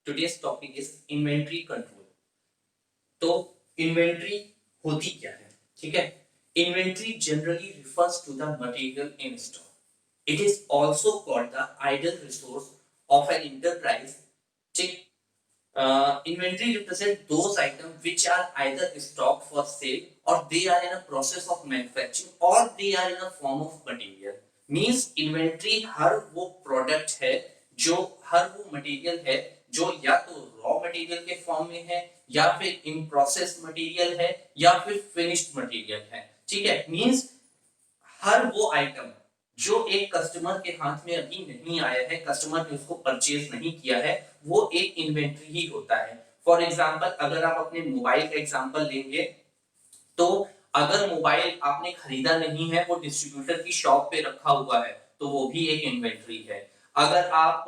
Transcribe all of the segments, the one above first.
Today's topic is inventory control. तो inventory होती क्या है? ठीक है, inventory generally refers to the material in stock. It is also called the idle resource of an enterprise. ठीक, inventory represent those items which are either stocked for sale or they are in a process of manufacturing or they are in a form of material. Means inventory हर वो product है, जो हर वो material है जो या तो raw material के form में है या फिर इन प्रोसेस मटेरियल है या फिर फिनिश्ड मटेरियल है. ठीक है, मींस हर वो आइटम जो एक कस्टमर के हाथ में अभी नहीं आया है, कस्टमर ने उसको परचेज नहीं किया है, वो एक इन्वेंट्री ही होता है. फॉर एग्जांपल अगर आप अपने मोबाइल का एग्जांपल लेंगे तो अगर मोबाइल आपने खरीदा नहीं है, वो डिस्ट्रीब्यूटर की शॉप पे रखा हुआ है, तो वो भी एक इन्वेंट्री है. अगर आप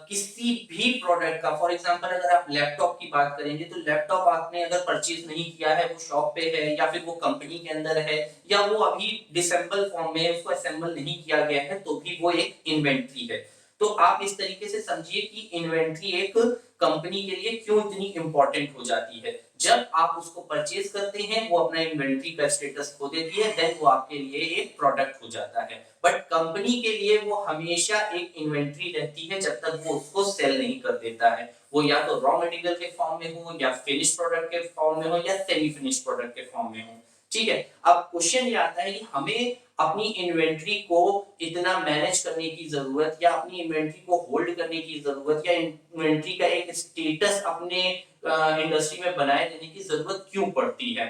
किसी भी प्रोडक्ट का, फॉर एग्जांपल अगर आप लैपटॉप की बात करेंगे तो लैपटॉप आपने अगर परचेज नहीं किया है, वो शॉप पे है या फिर वो कंपनी के अंदर है या वो अभी डिसेंबल फॉर्म में उसको असेंबल नहीं किया गया है, तो भी वो एक इन्वेंट्री है. तो आप इस तरीके से समझिए कि इन्वेंट्री एक कंपनी के लिए क्यों इतनी इंपॉर्टेंट हो जाती है. जब आप उसको परचेज करते हैं, वो अपना इन्वेंट्री का स्टेटस खो देती है, देन वो आपके लिए एक प्रोडक्ट हो जाता है. बट कंपनी के लिए वो हमेशा एक इन्वेंट्री रहती है जब तक वो उसको सेल नहीं कर देता है. वो या तो रॉ मटेरियल के फॉर्म में हो या फिनिश प्रोडक्ट के फॉर्म में हो या सेमी फिनिश प्रोडक्ट के फॉर्म में हो. ठीक है, अब क्वेश्चन ये आता है कि हमें अपनी इन्वेंट्री को इतना मैनेज करने की जरूरत या अपनी इन्वेंट्री को होल्ड करने की जरूरत या इन्वेंट्री का एक स्टेटस अपने इंडस्ट्री में बनाए देने की जरूरत क्यों पड़ती है.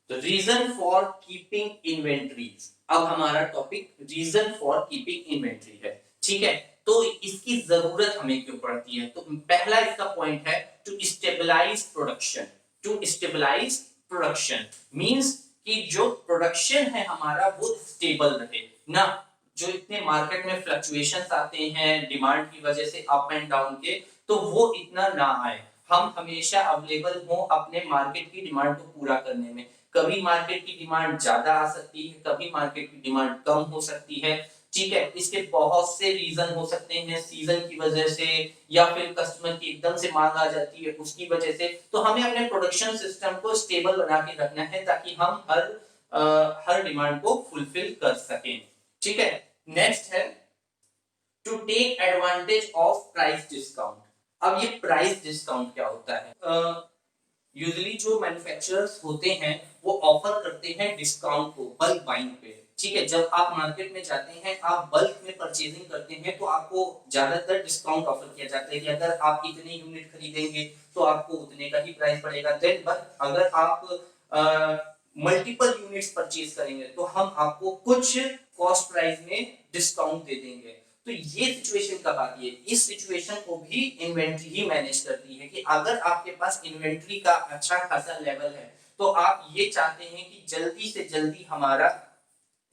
Reason for keeping inventories. अब हमारा topic reason for keeping inventory है. ठीक है, तो इसकी जरूरत हमें क्यों पड़ती है. तो पहला इसका पॉइंट है to stabilise production. To stabilise production means कि जो प्रोडक्शन है हमारा वो स्टेबल रहे ना. जो इतने मार्केट में फ्लक्चुएशंस आते हैं डिमांड की वजह से अप एंड डाउन के, तो वो इतना ना आए. हम हमेशा अवेलेबल हो अपने मार्केट की डिमांड को पूरा करने में. कभी मार्केट की डिमांड ज्यादा आ सकती है, कभी मार्केट की डिमांड कम हो सकती है. ठीक है, इसके बहुत से रीजन हो सकते हैं, सीजन की वजह से या फिर कस्टमर की एकदम से मांग आ जाती है उसकी वजह से. तो हमें अपने प्रोडक्शन सिस्टम को स्टेबल बना के रखना है ताकि हम हर डिमांड को फुलफिल कर सकें. ठीक है, नेक्स्ट है to take advantage of price discount. अब ये प्राइस डिस्काउंट क्या होता है. यूजुअली जो मैन्युफैक्चरर्स होते हैं वो ऑफर करते हैं डिस्काउंट को बल्क बाइंग पे. ठीक है, जब आप मार्केट में जाते हैं, आप बल्क में परचेजिंग करते हैं, तो आपको ज्यादातर डिस्काउंट ऑफर किया जाता है कि अगर आप इतने यूनिट खरीदेंगे तो आपको उतने का ही प्राइस पड़ेगा. देन बट अगर आप मल्टीपल यूनिट्स परचेज करेंगे तो हम आपको कुछ कॉस्ट प्राइस में डिस्काउंट दे देंगे. तो ये सिचुएशन कब आती है. इस सिचुएशन को भी इन्वेंट्री ही मैनेज करती है कि अगर आपके पास इन्वेंट्री का अच्छा खासा लेवल है तो आप ये चाहते हैं कि जल्दी से जल्दी हमारा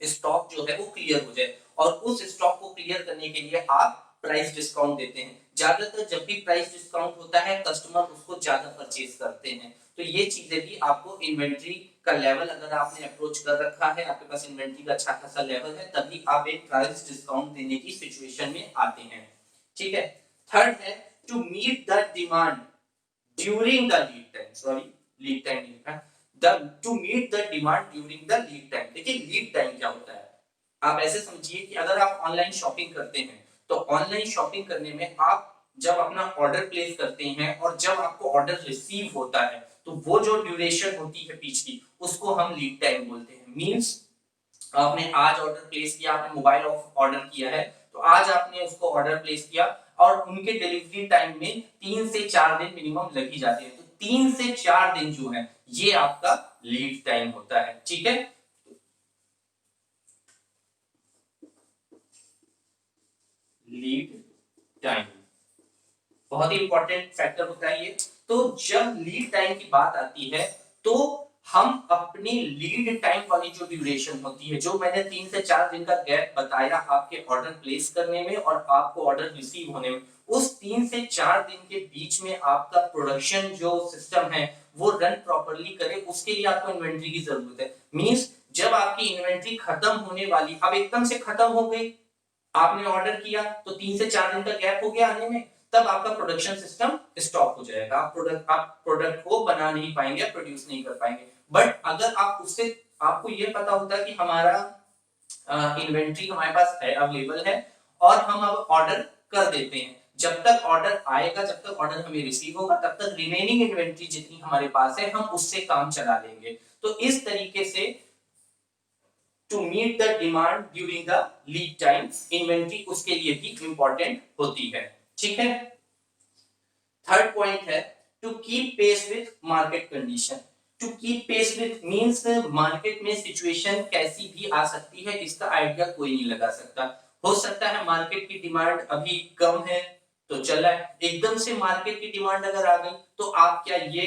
स्टॉक जो है वो क्लियर हो जाए, और उस स्टॉक को क्लियर करने के लिए आप प्राइस डिस्काउंट देते हैं. ज्यादातर जब भी प्राइस डिस्काउंट होता है कस्टमर उसको ज्यादा परचेज करते हैं. तो ये चीजें भी आपको इन्वेंट्री का लेवल अगर आपने अप्रोच कर रखा है, आपके पास इन्वेंट्री का अच्छा खासा लेवल है, तभी आप एक प्राइस डिस्काउंट देने की सिचुएशन में आते हैं. ठीक है, थर्ड है to meet the demand during the lead time. Sorry, lead time नहीं लिखा, to meet the demand during the lead time. देखिए लीड टाइम क्या होता है. आप ऐसे समझिए कि अगर आप ऑनलाइन शॉपिंग करते हैं तो ऑनलाइन शॉपिंग करने में आप जब अपना ऑर्डर प्लेस करते हैं और जब आपको ऑर्डर रिसीव होता है, तो वो जो ड्यूरेशन होती है बीच की, उसको हम लीड टाइम बोलते हैं. मींस आपने आज ऑर्डर प्लेस किया, आपने मोबाइल ऑर्डर किया है, तो आज आपने उसको ऑर्डर प्लेस किया और उनके डिलीवरी टाइम में 3 से 4 दिन मिनिमम लग ही जाते हैं. तो 3 से 4 दिन जो है ये आपका लीड टाइम होता है. ठीक है, लीड टाइम बहुत ही इंपॉर्टेंट फैक्टर होता है ये. तो जब लीड टाइम की बात आती है तो हम अपने लीड टाइम वाली जो ड्यूरेशन होती है, जो मैंने 3 से 4 दिन का गैप बताया आपके ऑर्डर प्लेस करने में और आपको ऑर्डर रिसीव होने में, उस 3 से 4 दिन के बीच में आपका प्रोडक्शन जो सिस्टम है वो रन प्रॉपर्ली करे, उसके लिए आपको इन्वेंट्री की जरूरत है. मींस जब आपकी इन्वेंट्री खत्म होने वाली, अब एकदम से खत्म हो गई आपने ऑर्डर किया तो 3 से 4 दिन का गैप हो गया आने में, तब आपका प्रोडक्शन सिस्टम स्टॉप हो जाएगा, आप प्रोडक्ट को बना नहीं पाएंगे, प्रोड्यूस नहीं कर पाएंगे। बट अगर आप उससे आपको ये पता होता है कि हमारा इन्वेंट्री हमारे पास है, अवेलेबल है, और हम अब ऑर्डर कर देते हैं, जब तक ऑर्डर आएगा, जब तक ऑर्डर हमें रिसीव होगा, तब तक रिमेनिंग इन्वेंट्री जितनी हमारे पास है हम उससे काम चला लेंगे। तो इस तरीके से to meet the demand during the lead time, inventory उसके लिए भी इंपॉर्टेंट होती है। ठीक है। थर्ड पॉइंट है to keep pace with market condition. To keep pace with means market में सिचुएशन कैसी भी आ सकती है, इसका आइडिया कोई नहीं लगा सकता। हो सकता है मार्केट की डिमांड अभी कम है तो चल रहा है, एकदम से मार्केट की डिमांड अगर आ गई तो आप क्या ये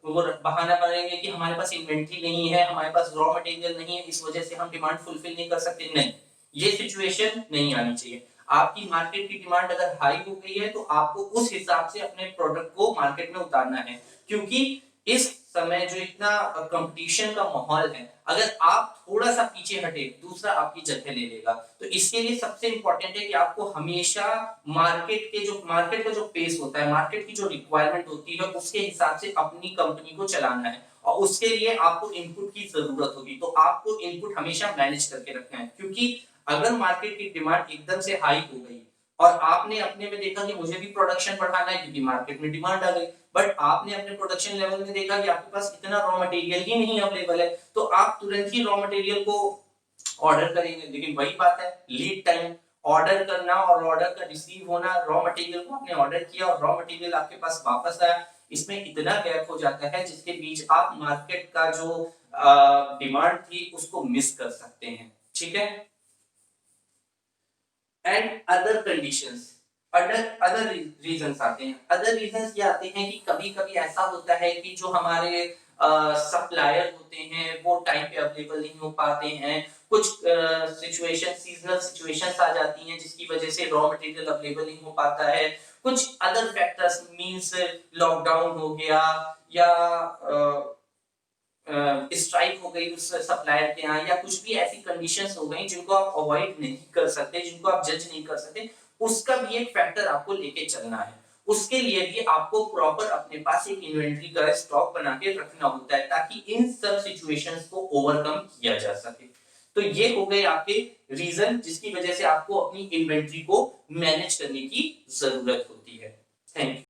वो बहाना बनाएंगे कि हमारे पास इन्वेंट्री नहीं है, हमारे पास रॉ मटेरियल नहीं है, इस वजह से हम डिमांड फुलफिल नहीं कर सकते? नहीं, ये सिचुएशन नहीं आनी चाहिए। आपकी मार्केट की डिमांड अगर हाई हो गई है तो आपको उस हिसाब से अपने प्रोडक्ट को मार्केट में उतारना है, क्योंकि इस समय जो इतना कंपटीशन का माहौल है, अगर आप थोड़ा सा पीछे हटे दूसरा आपकी जगह ले लेगा। तो इसके लिए सबसे इंपॉर्टेंट है कि आपको हमेशा मार्केट का जो पेस होता है, मार्केट की जो रिक्वायरमेंट होती है, उसके हिसाब से अपनी कंपनी को चलाना है, और उसके लिए आपको इनपुट की जरूरत होगी। तो आपको इनपुट हमेशा मैनेज करके रखना है, क्योंकि अगर मार्केट की डिमांड एकदम से हाई हो गई और आपने अपने में देखा कि मुझे भी प्रोडक्शन बढ़ाना है क्योंकि मार्केट में डिमांड आ गई, बट आपने अपने प्रोडक्शन लेवल में देखा कि आपके पास इतना रॉ मटेरियल ही नहीं अवेलेबल है, तो आप तुरंत ही रॉ मटेरियल को ऑर्डर करेंगे। लेकिन वही बात है, लीड टाइम, ऑर्डर करना और ऑर्डर का रिसीव होना, रॉ मटेरियल को आपने ऑर्डर किया और रॉ मटेरियल आपके पास वापस आया, इसमें इतना गैप हो जाता है जिसके बीच आप मार्केट का जो डिमांड थी उसको मिस कर सकते हैं। ठीक है। And other conditions, other reasons आते हैं। अदर रीजंस ये आते हैं कि कभी कभी ऐसा होता है कि जो हमारे सप्लायर होते हैं वो टाइम पे अवेलेबल नहीं हो पाते हैं, कुछ सिचुएशन, सीजनल सिचुएशंस आ जाती हैं जिसकी वजह से रॉ मटेरियल अवेलेबल नहीं हो पाता है, कुछ अदर फैक्टर्स मींस लॉकडाउन हो गया, या स्ट्राइक हो गई उस सप्लायर के यहाँ, या कुछ भी ऐसी कंडीशंस हो गई जिनको आप अवॉइड नहीं कर सकते, जिनको आप जज नहीं कर सकते, उसका भी एक फैक्टर आपको लेके चलना है। उसके लिए भी आपको प्रॉपर अपने पास एक इन्वेंटरी का स्टॉक बना के रखना होता है, ताकि इन सब सिचुएशंस को ओवरकम किया जा सके। तो ये हो गए आपके रीजन जिसकी वजह से आपको अपनी इन्वेंटरी को मैनेज करने की जरूरत होती है। Thank you.